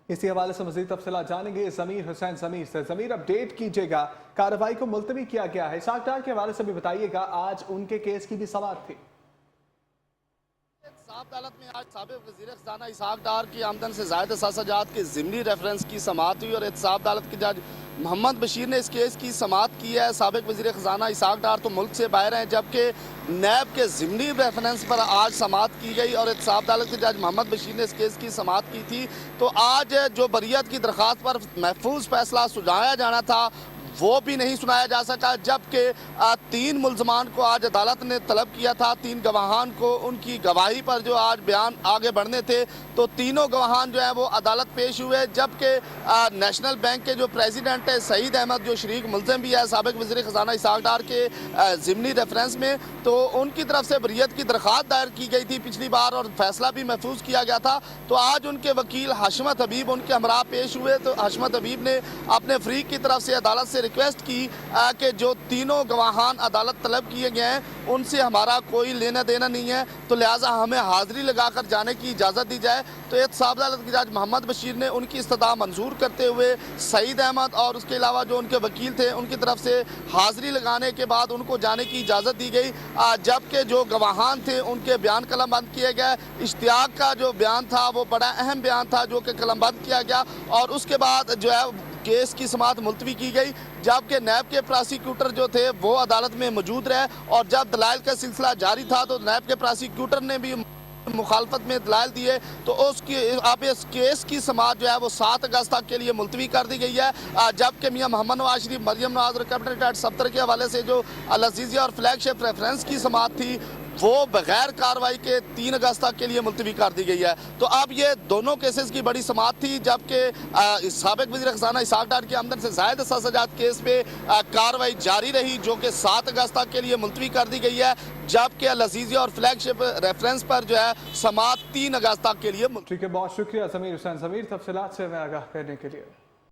इसी हवाले से मजीद तफसीलात जानेंगे जमीर हुसैन जमीर से। जमीर, अपडेट कीजिएगा, कार्रवाई को मुलतवी किया गया है। इसाक डार के हवाले से भी बताइएगा, आज उनके केस की भी समाअत थी। अदालत में आज साबिक वज़ीर ख़ज़ाना इसाक डार की आमदन से ज़ायद साज़ाजात के ज़िमनी रेफरेंस की समाअत हुई और एहतसाब अदालत के जज मोहम्मद बशीर ने इस केस की समाअत की है। साबिक वज़ीर ख़ज़ाना इसाक डार तो मुल्क से बाहर हैं, जबकि नैब के ज़िमनी रेफरेंस पर आज समाअत की गई और एहतसाब अदालत के जज मोहम्मद बशीर ने इस केस की समाअत की थी। तो आज जो बरियत की दरख्वास्त पर महफूज फैसला सुनाया जाना था वो भी नहीं सुनाया जा सका, जबकि 3 मुल्ज़मान को आज अदालत ने तलब किया था। 3 गवाहान को उनकी गवाही पर जो आज बयान आगे बढ़ने थे, तो तीनों गवाहान जो है वो अदालत पेश हुए, जबकि नेशनल बैंक के जो प्रेसिडेंट है सईद अहमद, जो शरीक मुल्ज़म भी है साबिक वज़ीर ख़ज़ाना इसाक डार के ज़िमनी रेफरेंस में, तो उनकी तरफ से बरियत की दरख्वास्त दायर की गई थी पिछली बार और फैसला भी महफूज किया गया था। तो आज उनके वकील हशमत हबीब उनके हमरा पेश हुए, तो हशमत हबीब ने अपने फरीक की तरफ से अदालत से रिक्वेस्ट की कि जो तीनों गवाहान अदालत तलब किए गए हैं उनसे हमारा कोई लेना देना नहीं है, तो लिहाजा हमें हाजिरी लगाकर जाने की इजाज़त दी जाए। तो एहतसाब अदालत के जज मोहम्मद बशीर ने उनकी इस्तदा मंजूर करते हुए सईद अहमद और उसके अलावा जो उनके वकील थे उनकी तरफ से हाजिरी लगाने के बाद उनको जाने की इजाज़त दी गई, जबकि जो गवाहान थे उनके बयान कलमबंद किए गए। इश्तियाक का जो बयान था वो बड़ा अहम बयान था जो कि कलमबंद किया गया और उसके बाद जो है केस की समाअत मुलतवी की गई, जबकि नैब के प्रोसिक्यूटर जो थे वो अदालत में मौजूद रहे और जब दलाइल का सिलसिला जारी था तो नैब के प्रोसिक्यूटर ने भी मुखालफत में दलाइल दिए। तो उसकी आप इस केस की समाअत जो है वो 7 अगस्त तक के लिए मुलतवी कर दी गई है, जबकि मियां मोहम्मद नवाज शरीफ, मरियम नवाज और कैबिनेट एक्ट 70 के हवाले से जो अल अज़ीज़िया और फ्लैगशिप रेफरेंस की समाअत थी वो बगैर कार्रवाई के 3 अगस्त तक के लिए मुलतवी कर दी गई है। तो अब ये दोनों केसेस की बड़ी समाअत थी, जबकि साबिक वज़ीर ख़ज़ाना इसाक डार की आमदन से ज़ायद साज़ाजात केस पे कार्रवाई जारी रही जो कि 7 अगस्त तक के लिए मुलतवी कर दी गई है, जबकि अल अज़ीज़िया और फ्लैगशिप रेफरेंस पर जो है समाअत 3 अगस्त तक के लिए। ठीक है, बहुत शुक्रिया जमीर हुसैन जमीर, तफसीलात से हमें आगाह करने के लिए।